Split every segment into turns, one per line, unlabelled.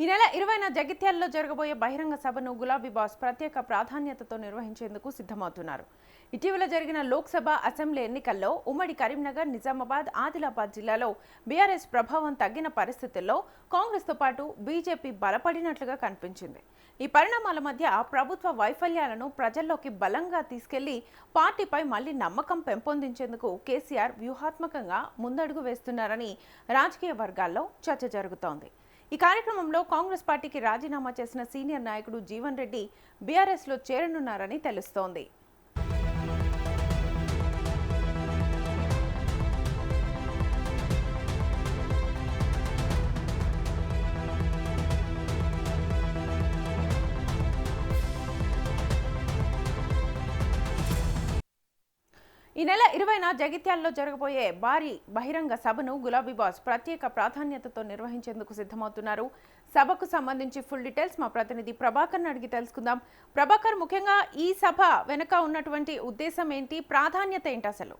ఈ నెల 20న జగిత్యాలలో జరగబోయే బహిరంగ సభను గులాబీ బాస్ ప్రత్యేక ప్రాధాన్యతతో నిర్వహించేందుకు సిద్ధమవుతున్నారు. ఇటీవల జరిగిన లోక్సభ అసెంబ్లీ ఎన్నికల్లో ఉమ్మడి కరీంనగర్, నిజామాబాద్, ఆదిలాబాద్ జిల్లాలో బీఆర్ఎస్ ప్రభావం తగ్గిన పరిస్థితుల్లో కాంగ్రెస్తో పాటు బీజేపీ బలపడినట్లుగా కనిపించింది. ఈ పరిణామాల మధ్య ప్రభుత్వ వైఫల్యాలను ప్రజల్లోకి బలంగా తీసుకెళ్లి పార్టీపై మళ్లీ నమ్మకం పెంపొందించేందుకు కేసీఆర్ వ్యూహాత్మకంగా ముందడుగు వేస్తున్నారని రాజకీయ వర్గాల్లో చర్చ జరుగుతోంది. ఈ కార్యక్రమంలో కాంగ్రెస్ పార్టీకి రాజీనామా చేసిన సీనియర్ నాయకుడు జీవన్ రెడ్డి బీఆర్ఎస్లో చేరనున్నారని తెలుస్తోంది. ఈ నెల 20న జగిత్యాలలో జరగబోయే భారీ బహిరంగ సభను గులాబీ బాస్ ప్రత్యేక ప్రాధాన్యతతో నిర్వహించేందుకు సిద్ధమవుతున్నారు. సభకు సంబంధించి ఫుల్ డీటెయిల్స్ మా ప్రతినిధి ప్రభాకర్ని అడిగి తెలుసుకుందాం. ప్రభాకర్, ముఖ్యంగా ఈ సభ వెనుక ఉన్నటువంటి ఉద్దేశం ఏంటి, ప్రాధాన్యత ఏంటి అసలు?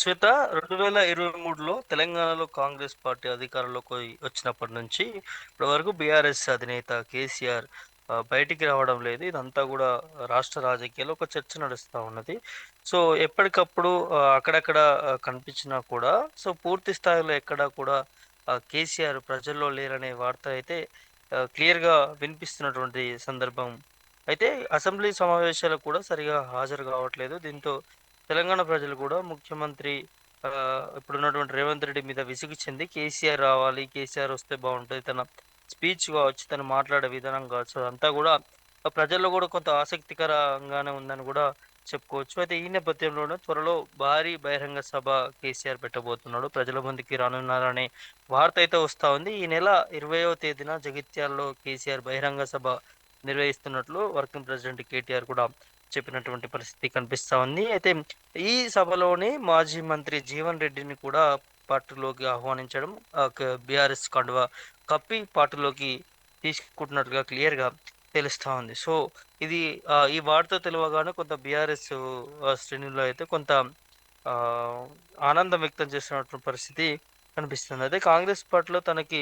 శ్వేత, 2023లో తెలంగాణలో కాంగ్రెస్ పార్టీ అధికారంలోకి వచ్చినప్పటి నుంచి ఇప్పటి వరకు బీఆర్ఎస్ అధినేత కేసీఆర్ బయటికి రావడం లేదు. ఇదంతా కూడా రాష్ట్ర రాజకీయాల్లో ఒక చర్చ నడుస్తూ ఉన్నది. సో ఎప్పటికప్పుడు అక్కడక్కడ కనిపించినా కూడా పూర్తి స్థాయిలో ఎక్కడా కూడా కేసీఆర్ ప్రజల్లో లేరనే వార్త అయితే క్లియర్గా వినిపిస్తున్నటువంటి సందర్భం. అయితే అసెంబ్లీ సమావేశాలకు కూడా సరిగా హాజరు కావట్లేదు. దీంతో తెలంగాణ ప్రజలు కూడా ముఖ్యమంత్రి ఇప్పుడున్నటువంటి రేవంత్ రెడ్డి మీద విసుగు చెంది కేసీఆర్ రావాలి, కేసీఆర్ వస్తే బాగుంటుంది, తన స్పీచ్ కావచ్చు, తను మాట్లాడే విధానం కావచ్చు, అదంతా కూడా ప్రజల్లో కూడా కొంత ఆసక్తికరంగానే ఉందని కూడా చెప్పుకోవచ్చు. అయితే ఈ నేపథ్యంలోనే త్వరలో భారీ బహిరంగ సభ కేసీఆర్ పెట్టబోతున్నాడు, ప్రజల ముందుకి రానున్నారనే వార్త అయితే వస్తూ ఉంది. ఈ నెల 20వ తేదీన జగిత్యాలలో కేసీఆర్ బహిరంగ సభ నిర్వహిస్తున్నట్లు వర్కింగ్ ప్రెసిడెంట్ కేటీఆర్ కూడా చెప్పినటువంటి పరిస్థితి కనిపిస్తా ఉంది. అయితే ఈ సభలోనే మాజీ మంత్రి జీవన్ రెడ్డిని కూడా పార్టీలోకి ఆహ్వానించడం, బీఆర్ఎస్ కండువా కప్పి పార్టీలోకి తీసుకుంటున్నట్టుగా క్లియర్గా తెలుస్తా ఉంది. సో ఇది ఈ వార్త తెలియగానే కొంత బీఆర్ఎస్ శ్రేణుల్లో అయితే కొంత ఆనందం వ్యక్తం చేస్తున్నటువంటి పరిస్థితి కనిపిస్తుంది. అదే కాంగ్రెస్ పార్టీలో తనకి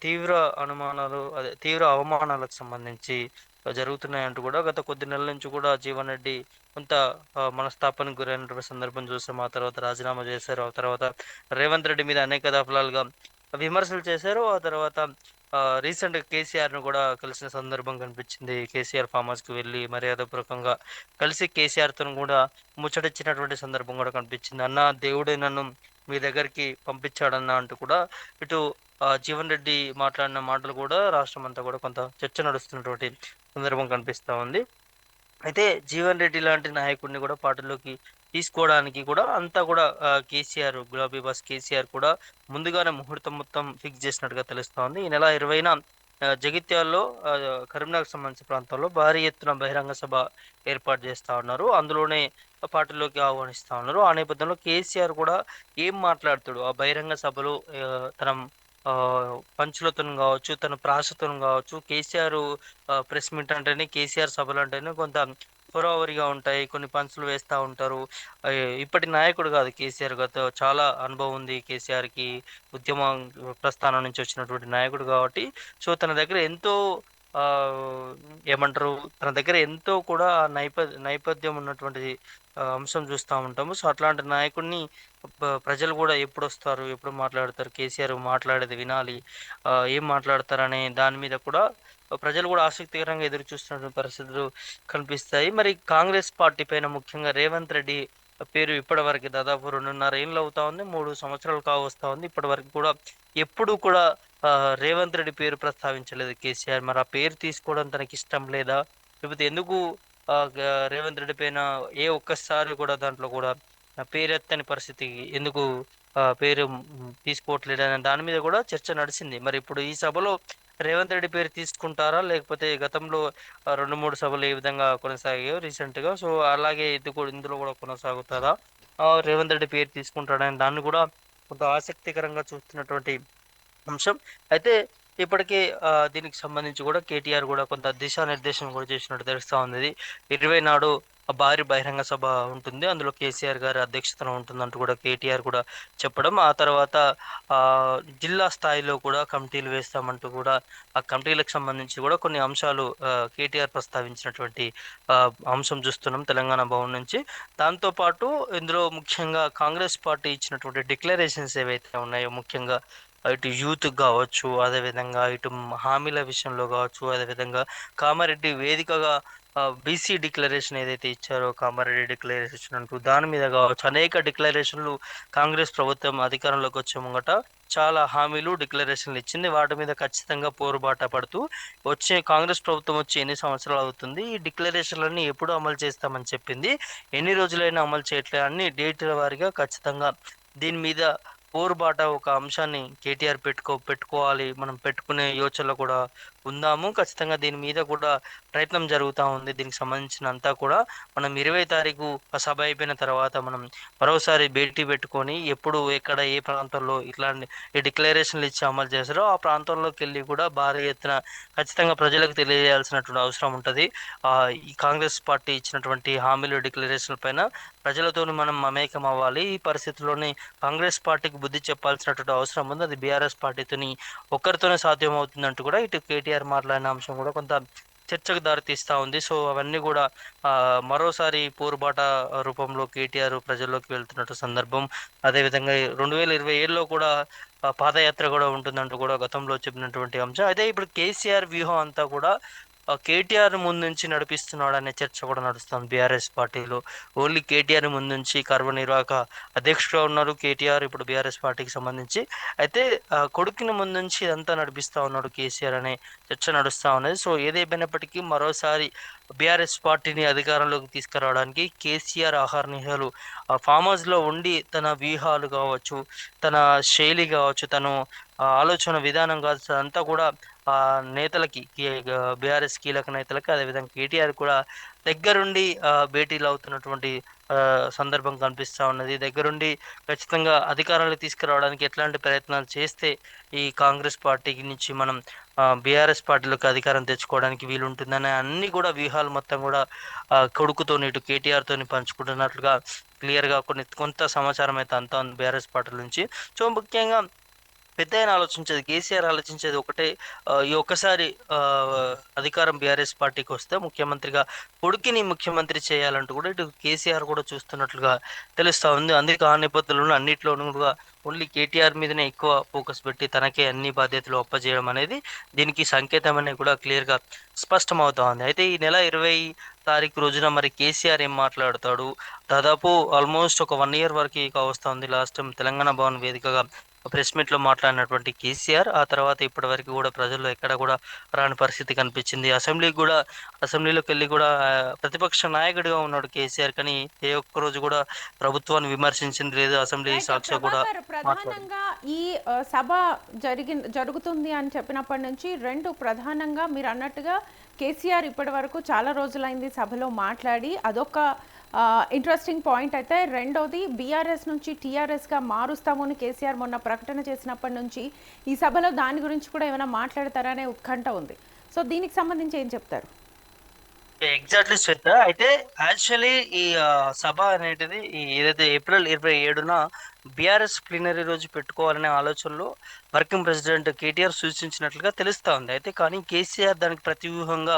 తీవ్ర అనుమానాలు, అదే తీవ్ర అవమానాలకు సంబంధించి జరుగుతున్నాయంటూ కూడా గత కొద్ది నెలల నుంచి కూడా జీవన్ రెడ్డి కొంత మనస్తాపానికి గురైనటువంటి సందర్భం చూసాం. ఆ తర్వాత రాజీనామా చేశారు. ఆ తర్వాత రేవంత్ రెడ్డి మీద అనేక దఫలాలుగా విమర్శలు చేశారు. ఆ తర్వాత రీసెంట్గా కేసీఆర్ను కూడా కలిసిన సందర్భం కనిపించింది. కేసీఆర్ ఫామ్ హౌస్కి వెళ్ళి మర్యాదపూర్వకంగా కలిసి కేసీఆర్తో కూడా ముచ్చటిచ్చినటువంటి సందర్భం కూడా కనిపించింది. అన్న, దేవుడే నన్ను మీ దగ్గరికి పంపించాడన్న అంటూ కూడా ఇటు జీవన్ రెడ్డి మాట్లాడిన మాటలు కూడా రాష్ట్రం అంతా కూడా కొంత చర్చ నడుస్తున్నటువంటి సందర్భం కనిపిస్తూ ఉంది. అయితే జీవన్ రెడ్డి లాంటి నాయకుడిని కూడా పార్టీలోకి తీసుకోవడానికి కూడా అంతా కూడా కేసీఆర్, గులాబీ బాస్ కేసీఆర్ కూడా ముందుగానే ముహూర్తం మొత్తం ఫిక్స్ చేసినట్టుగా తెలుస్తూ ఉంది. ఈ నెల 20న జగిత్యాల్లో కరీంనగర్ సంబంధించిన ప్రాంతాల్లో భారీ ఎత్తున బహిరంగ సభ ఏర్పాటు చేస్తూ ఉన్నారు. అందులోనే పార్టీలోకి ఆహ్వానిస్తూ ఉన్నారు. ఆ నేపథ్యంలో కేసీఆర్ కూడా ఏం మాట్లాడుతాడు ఆ బహిరంగ సభలో, తన పంచులతో కావచ్చు, తన ప్రాసతో కావచ్చు, కేసీఆర్ ప్రెస్ మీట్ అంటేనే, కేసీఆర్ సభలు అంటేనే కొంత హోరావరిగా ఉంటాయి. కొన్ని పంచులు వేస్తూ ఉంటారు. ఇప్పటి నాయకుడు కాదు కేసీఆర్, గత చాలా అనుభవం ఉంది కేసీఆర్కి. ఉద్యమ ప్రస్థానం నుంచి వచ్చినటువంటి నాయకుడు కాబట్టి తన దగ్గర ఎంతో ఏమంటారు, తన దగ్గర ఎంతో కూడా నైపథ్యం ఉన్నటువంటి అంశం చూస్తూ ఉంటాము. అట్లాంటి నాయకుడిని ప్రజలు కూడా ఎప్పుడు వస్తారు, ఎప్పుడు మాట్లాడతారు, కేసీఆర్ మాట్లాడేది వినాలి, ఏం మాట్లాడతారనే దాని మీద కూడా ప్రజలు కూడా ఆసక్తికరంగా ఎదురు చూస్తున్న పరిస్థితులు కనిపిస్తాయి. మరి కాంగ్రెస్ పార్టీ పైన ముఖ్యంగా రేవంత్ రెడ్డి పేరు ఇప్పటివరకు దాదాపు 2.5 ఏళ్ళు అవుతా ఉంది, 3 సంవత్సరాలు కావస్తా ఉంది. ఇప్పటి వరకు కూడా ఎప్పుడు కూడా రేవంత్ రెడ్డి పేరు ప్రస్తావించలేదు కేసీఆర్. మరి ఆ పేరు తీసుకోవడం తనకి ఇష్టం లేదా, లేకపోతే ఎందుకు రేవంత్ రెడ్డి పైన ఏ ఒక్కసారి కూడా దాంట్లో కూడా పేరెత్తని పరిస్థితి ఎందుకు పేరు తీసుకోవట్లేదు అనే దాని మీద కూడా చర్చ నడిచింది. మరి ఇప్పుడు ఈ సభలో రేవంత్ రెడ్డి పేరు తీసుకుంటారా, లేకపోతే గతంలో 2-3 సభలు ఏ విధంగా కొనసాగాయో రీసెంట్గా, అలాగే ఇందులో కూడా కొనసాగుతారా, రేవంత్ రెడ్డి పేరు తీసుకుంటాడని దాన్ని కూడా కొంత ఆసక్తికరంగా చూస్తున్నటువంటి అంశం. అయితే ఇప్పటికే దీనికి సంబంధించి కూడా కేటీఆర్ కూడా కొంత దిశానిర్దేశం కూడా చేసినట్టు తెలుస్తూ ఉంది. 20 నాడు భారీ బహిరంగ సభ ఉంటుంది. అందులో కేసీఆర్ గారి అధ్యక్షతన ఉంటుందంటూ కూడా కేటీఆర్ కూడా చెప్పడం. ఆ తర్వాత జిల్లా స్థాయిలో కూడా కమిటీలు వేస్తామంటూ కూడా ఆ కమిటీలకు సంబంధించి కూడా కొన్ని అంశాలు కేటీఆర్ ప్రస్తావించినటువంటి అంశం చూస్తున్నాం తెలంగాణ భవన్ నుంచి. దాంతోపాటు ఇందులో ముఖ్యంగా కాంగ్రెస్ పార్టీ ఇచ్చినటువంటి డిక్లరేషన్స్ ఏవైతే ఉన్నాయో, ముఖ్యంగా ఇటు యూత్ కావచ్చు, అదేవిధంగా ఇటు హామీల విషయంలో కావచ్చు, అదేవిధంగా కామారెడ్డి వేదికగా బీసీ డిక్లరేషన్ ఏదైతే ఇచ్చారో, కామారెడ్డి డిక్లరేషన్ అంటూ దాని మీద కావచ్చు, అనేక డిక్లరేషన్లు కాంగ్రెస్ ప్రభుత్వం అధికారంలోకి వచ్చే ముంగట చాలా హామీలు డిక్లరేషన్లు ఇచ్చింది. వాటి మీద ఖచ్చితంగా పోరుబాట పడుతూ కాంగ్రెస్ ప్రభుత్వం వచ్చి ఎన్ని సంవత్సరాలు అవుతుంది, ఈ డిక్లరేషన్లన్నీ ఎప్పుడు అమలు చేస్తామని చెప్పింది, ఎన్ని రోజులైనా అమలు చేయట్లేదు, అన్ని డేట్ల వారీగా ఖచ్చితంగా దీని మీద పోరుబాట ఒక అంశాన్ని కేటీఆర్ పెట్టుకోవాలి, మనం పెట్టుకునే యోచనలో కూడా ఉందాము. ఖచ్చితంగా దీని మీద కూడా ప్రయత్నం జరుగుతూ ఉంది. దీనికి సంబంధించినంతా కూడా మనం 20 తారీఖు సభ అయిపోయిన తర్వాత మనం మరోసారి భేటీ పెట్టుకొని ఎప్పుడు ఎక్కడ ఏ ప్రాంతంలో ఇట్లాంటి ఈ డిక్లరేషన్లు ఇచ్చి అమలు చేస్తారో ఆ ప్రాంతంలోకి వెళ్ళి కూడా భారీ ఎత్తున ఖచ్చితంగా ప్రజలకు తెలియజేయాల్సినటువంటి అవసరం ఉంటుంది. ఈ కాంగ్రెస్ పార్టీ ఇచ్చినటువంటి హామీలు డిక్లరేషన్ పైన ప్రజలతో మనం మమేకం అవ్వాలి. ఈ పరిస్థితుల్లోనే కాంగ్రెస్ పార్టీకి బుద్ధి చెప్పాల్సినటువంటి అవసరం ఉంది. అది బీఆర్ఎస్ పార్టీతోని ఒక్కరితోనే సాధ్యం అవుతుందంటూ కూడా ఇటు కేటీఆర్ మాట్లాడిన అంశం కూడా కొంత చర్చకు దారితీస్తూ ఉంది. సో అవన్నీ కూడా మరోసారి పోరుబాట రూపంలో కేటీఆర్ ప్రజల్లోకి వెళ్తున్నట్టు సందర్భం. అదేవిధంగా 2027లో కూడా పాదయాత్ర కూడా ఉంటుందంటూ కూడా గతంలో చెప్పినటువంటి అంశం. అదే ఇప్పుడు కేసీఆర్ వ్యూహం అంతా కూడా కేటీఆర్ ముందు నుంచి నడిపిస్తున్నాడు అనే చర్చ కూడా నడుస్తుంది బీఆర్ఎస్ పార్టీలో. ఓన్లీ కేటీఆర్ ముందు నుంచి కార్యనిర్వాహక అధ్యక్షుడుగా ఉన్నారు కేటీఆర్ ఇప్పుడు బీఆర్ఎస్ పార్టీకి సంబంధించి. అయితే కొడుకుని ముందు నుంచి ఇదంతా నడిపిస్తూ ఉన్నాడు కేసీఆర్ అనే చర్చ నడుస్తూ ఉన్నది. సో ఏదేమైనప్పటికీ మరోసారి బీఆర్ఎస్ పార్టీని అధికారంలోకి తీసుకురావడానికి కేసీఆర్ ఆహార్నిశలు ఫామ్ హౌస్లో ఉండి తన వ్యూహాలు కావచ్చు, తన శైలి కావచ్చు, తను ఆలోచన విధానం కావచ్చు, అంతా కూడా నేతలకి బీఆర్ఎస్ కీలక నేతలకి, అదేవిధంగా కేటీఆర్ కూడా దగ్గరుండి భేటీలు అవుతున్నటువంటి సందర్భం కనిపిస్తూ ఉన్నది. దగ్గరుండి ఖచ్చితంగా అధికారాన్ని తీసుకురావడానికి ఎట్లాంటి ప్రయత్నాలు చేస్తే ఈ కాంగ్రెస్ పార్టీకి నుంచి మనం బీఆర్ఎస్ పార్టీలోకి అధికారం తెచ్చుకోవడానికి వీలుంటుందని అన్ని కూడా వ్యూహాలు మొత్తం కూడా కొడుకుతో ఇటు కేటీఆర్తోని పంచుకుంటున్నట్లుగా క్లియర్గా కొంత సమాచారం అయితే అంతా ఉంది బీఆర్ఎస్ పార్టీ నుంచి. సో ముఖ్యంగా పెద్ద ఆయన ఆలోచించేది, కేసీఆర్ ఆలోచించేది ఒకటే, ఈ ఒక్కసారి అధికారం బీఆర్ఎస్ పార్టీకి వస్తే ముఖ్యమంత్రిగా కొడుకుని ముఖ్యమంత్రి చేయాలంటూ కూడా ఇటు కేసీఆర్ కూడా చూస్తున్నట్లుగా తెలుస్తూ ఉంది. అందుకే ఆ నేపథ్యంలో అన్నింటిలోనూ కూడా ఓన్లీ కేటీఆర్ మీదనే ఎక్కువ ఫోకస్ పెట్టి తనకే అన్ని బాధ్యతలు అప్పజేయడం అనేది దీనికి సంకేతం అనేది కూడా క్లియర్గా స్పష్టమవుతా ఉంది. అయితే ఈ నెల 20 తారీఖు రోజున మరి కేసీఆర్ ఏం మాట్లాడతాడు, దాదాపు ఆల్మోస్ట్ ఒక 1 year వరకు వస్తూ ఉంది. లాస్ట్ టైం తెలంగాణ భవన్ వేదికగా ప్రెస్ మీట్లో మాట్లాడినటువంటి కేసీఆర్ ఆ తర్వాత ఇప్పటి వరకు కూడా ప్రజల్లో ఎక్కడ కూడా రాని పరిస్థితి కనిపించింది. అసెంబ్లీలోకి వెళ్ళి కూడా ప్రతిపక్ష నాయకుడిగా ఉన్నాడు కేసీఆర్, కానీ ఏ ఒక్క రోజు కూడా ప్రభుత్వాన్ని విమర్శించింది లేదు. అసెంబ్లీ సాక్షిగా కూడా
ప్రధానంగా ఈ సభ జరుగుతుంది అని చెప్పినప్పటి నుంచి రెండు ప్రధానంగా మీరు అన్నట్టుగా కేసీఆర్ ఇప్పటి వరకు చాలా రోజులైంది సభలో మాట్లాడి, అదొక ఇంట్రెస్టింగ్ పాయింట్. అయితే రెండోది బీఆర్ఎస్ నుంచి టీఆర్ఎస్గా మారుస్తామని కేసీఆర్ మొన్న ప్రకటన చేసినప్పటి నుంచి ఈ సభలో దాని గురించి కూడా ఏమైనా మాట్లాడతారనే ఉత్కంఠ ఉంది. సో దీనికి సంబంధించి ఏం చెప్తారు?
ఎగ్జాక్ట్లీ శ్వేత. అయితే యాక్చువల్లీ ఈ సభ అనేది ఏదైతే April 27న బీఆర్ఎస్ ప్లీనరీ రోజు పెట్టుకోవాలనే ఆలోచనలో వర్కింగ్ ప్రెసిడెంట్ కేటీఆర్ సూచించినట్లుగా తెలుస్తూ ఉంది. అయితే కానీ కేసీఆర్ దానికి ప్రతివ్యూహంగా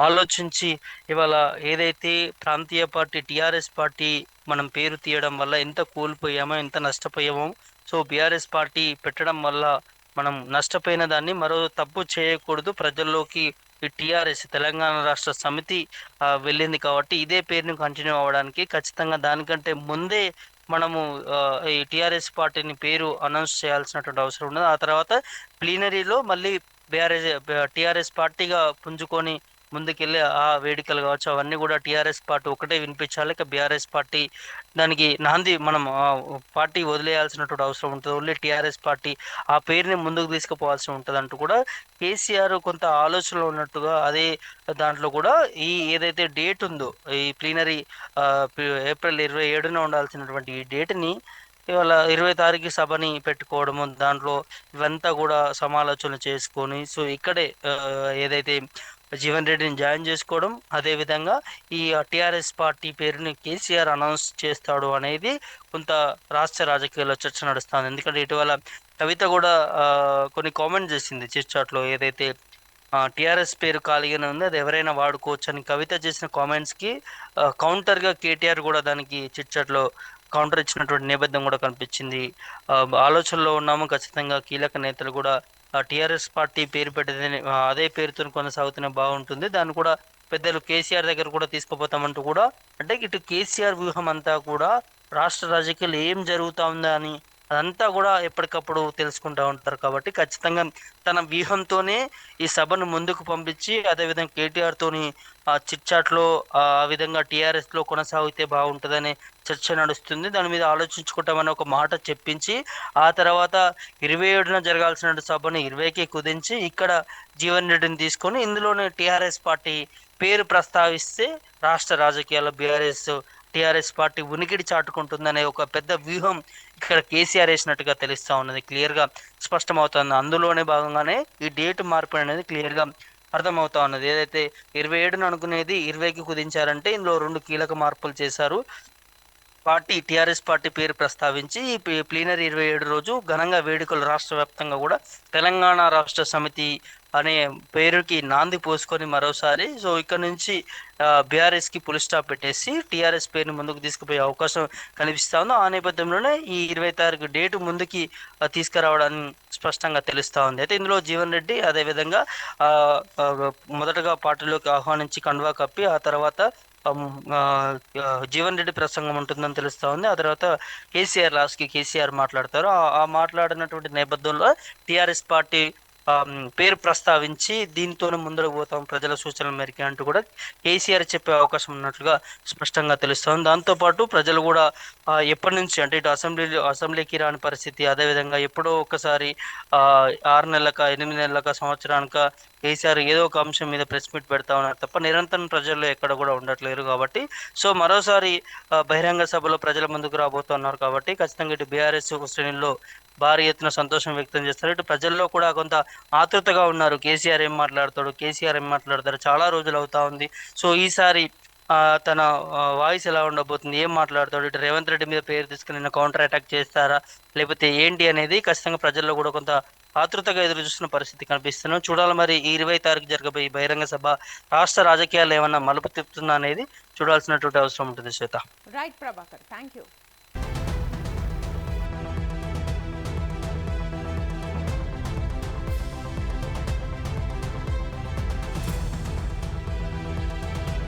ఆలోచించి ఇవాళ ఏదైతే ప్రాంతీయ పార్టీ టీఆర్ఎస్ పార్టీ మనం పేరు తీయడం వల్ల ఎంత కోల్పోయామో, ఎంత నష్టపోయామో, సో బీఆర్ఎస్ పార్టీ పెట్టడం వల్ల మనం నష్టపోయిన దాన్ని మరో తప్పు చేయకూడదు, ప్రజల్లోకి ఈ టీఆర్ఎస్ తెలంగాణ రాష్ట్ర సమితి వెళ్ళింది కాబట్టి ఇదే పేరుని కంటిన్యూ అవ్వడానికి ఖచ్చితంగా దానికంటే ముందే మనము ఈ టీఆర్ఎస్ పార్టీని పేరు అనౌన్స్ చేయాల్సినటువంటి అవసరం ఉన్నది. ఆ తర్వాత ప్లీనరీలో మళ్ళీ టీఆర్ఎస్ పార్టీగా పుంజుకొని ముందుకెళ్ళి ఆ వేడుకలు కావచ్చు అవన్నీ కూడా టీఆర్ఎస్ పార్టీ ఒకటే వినిపించాలి. ఇక బీఆర్ఎస్ పార్టీ దానికి నాంది మనం పార్టీ వదిలేయాల్సినటువంటి అవసరం ఉంటుంది. ఓన్లీ టీఆర్ఎస్ పార్టీ ఆ పేరుని ముందుకు తీసుకుపోవాల్సి ఉంటుంది అంటూ కూడా కేసీఆర్ కొంత ఆలోచనలో ఉన్నట్టుగా అదే దాంట్లో కూడా ఈ ఏదైతే డేట్ ఉందో ఈ ప్లీనరీ April 27న ఉండాల్సినటువంటి ఈ డేట్ని ఇవాళ 20 తారీఖు సభని పెట్టుకోవడము, దాంట్లో ఇవంతా కూడా సమాలోచనలు చేసుకొని సో ఇక్కడే ఏదైతే జీవన్ రెడ్డిని జాయిన్ చేసుకోవడం, అదేవిధంగా ఈ టిఆర్ఎస్ పార్టీ పేరుని కేసీఆర్ అనౌన్స్ చేస్తాడు అనేది కొంత రాష్ట్ర రాజకీయాల్లో చర్చ నడుస్తుంది. ఎందుకంటే ఇటీవల కవిత కూడా కొన్ని కామెంట్ చేసింది చిట్చాట్లో, ఏదైతే టిఆర్ఎస్ పేరు ఖాళీగానే ఉంది, అది ఎవరైనా వాడుకోవచ్చు అని కవిత చేసిన కామెంట్స్కి కౌంటర్గా కేటీఆర్ కూడా దానికి చిట్చాట్లో కౌంటర్ ఇచ్చినటువంటి నేపథ్యం కూడా కనిపించింది. ఆ, ఆలోచనలో ఉన్నాము, ఖచ్చితంగా కీలక నేతలు కూడా టిఆర్ఎస్ పార్టీ పేరు పెట్టేది అదే పేరుతో కొనసాగుతూనే బాగుంటుంది, దాన్ని కూడా పెద్దలు కేసీఆర్ దగ్గర కూడా తీసుకుపోతామంటూ కూడా, అంటే ఇటు కేసీఆర్ వ్యూహం అంతా కూడా రాష్ట్ర రాజకీయాలు ఏం జరుగుతా ఉందా అని అదంతా కూడా ఎప్పటికప్పుడు తెలుసుకుంటూ ఉంటారు. కాబట్టి ఖచ్చితంగా తన వ్యూహంతోనే ఈ సభను ముందుకు పంపించి, అదేవిధంగా కేటీఆర్ తోని ఆ చిట్చాట్లో ఆ విధంగా టీఆర్ఎస్లో కొనసాగితే బాగుంటుందనే చర్చ నడుస్తుంది. దాని మీద ఆలోచించుకుంటామని ఒక మాట చెప్పించి, ఆ తర్వాత 27న జరగాల్సిన సభను 20కి కుదించి ఇక్కడ జీవన్ రెడ్డిని తీసుకొని ఇందులోనే టీఆర్ఎస్ పార్టీ పేరు ప్రస్తావిస్తే రాష్ట్ర రాజకీయాల్లో టీఆర్ఎస్ పార్టీ ఉనికిడి చాటుకుంటుందనే ఒక పెద్ద వ్యూహం ఇక్కడ కేసీఆర్ వేసినట్టుగా తెలుస్తా ఉన్నది, క్లియర్గా స్పష్టమవుతుంది. అందులోనే భాగంగానే ఈ డేట్ మార్పు అనేది క్లియర్గా అర్థమవుతా ఉన్నది. ఏదైతే 27న అనుకునేది 20కి కుదించారంటే ఇందులో 2 కీలక మార్పులు చేశారు. టీఆర్ఎస్ పార్టీ పేరు ప్రస్తావించి ఈ ప్లీనరీ 27 రోజు ఘనంగా వేడుకలు రాష్ట్ర వ్యాప్తంగా కూడా తెలంగాణ రాష్ట్ర సమితి అనే పేరుకి నాంది పోసుకొని మరోసారి, సో ఇక్కడ నుంచి బీఆర్ఎస్కి పులి స్టాప్ పెట్టేసి టీఆర్ఎస్ పేరుని ముందుకు తీసుకుపోయే అవకాశం కనిపిస్తా ఉంది. ఆ నేపథ్యంలోనే ఈ 20 తారీఖు డేటు ముందుకి తీసుకురావడానికి స్పష్టంగా తెలుస్తా ఉంది. అయితే ఇందులో జీవన్ రెడ్డి అదేవిధంగా మొదటగా పార్టీలోకి ఆహ్వానించి కండువా కప్పి ఆ తర్వాత జీవన్ రెడ్డి ప్రసంగం ఉంటుందని తెలుస్తా ఉంది. ఆ తర్వాత కేసీఆర్ మాట్లాడతారు. ఆ మాట్లాడినటువంటి నేపథ్యంలో టీఆర్ఎస్ పార్టీ పేరు ప్రస్తావించి దీంతోనే ముందరకు పోతాం ప్రజల సూచనల మేరకు అంటూ కూడా కేసీఆర్ చెప్పే అవకాశం ఉన్నట్లుగా స్పష్టంగా తెలుస్తుంది. దాంతోపాటు ప్రజలు కూడా ఎప్పటి నుంచి అంటే ఇటు అసెంబ్లీకి రాని పరిస్థితి, అదేవిధంగా ఎప్పుడో ఒకసారి 6 నెలలక 8 నెలలక సంవత్సరానిక కేసీఆర్ ఏదో ఒక అంశం మీద ప్రెస్ మీట్ పెడతా ఉన్నారు తప్ప నిరంతరం ప్రజల్లో ఎక్కడ కూడా ఉండట్లేరు. కాబట్టి సో మరోసారి బహిరంగ సభలో ప్రజల ముందుకు రాబోతున్నారు. కాబట్టి ఖచ్చితంగా ఇటు బీఆర్ఎస్ శ్రేణుల్లో భారీ ఎత్తున సంతోషం వ్యక్తం చేస్తారు. ఇటు ప్రజల్లో కూడా కొంత ఆతృతగా ఉన్నారు, కేసీఆర్ ఏం మాట్లాడతారు, చాలా రోజులు అవుతా ఉంది. సో ఈసారి తన వాయిస్ ఎలా ఉండబోతుంది, ఏం మాట్లాడతాడు, ఇటు రేవంత్ రెడ్డి మీద పేరు తీసుకుని కౌంటర్ అటాక్ చేస్తారా లేకపోతే ఏంటి అనేది ఖచ్చితంగా ప్రజల్లో కూడా కొంత ఆతృతగా ఎదురు చూస్తున్న పరిస్థితి కనిపిస్తున్నాం. చూడాలి మరి ఈ 20 తారీఖు జరగబోయే బహిరంగ సభ రాష్ట్ర రాజకీయాలు ఏమన్నా మలుపు తిప్పుతుందా అనేది చూడాల్సినటువంటి అవసరం ఉంటుంది. Shweta.
Right Prabhakar, thank you.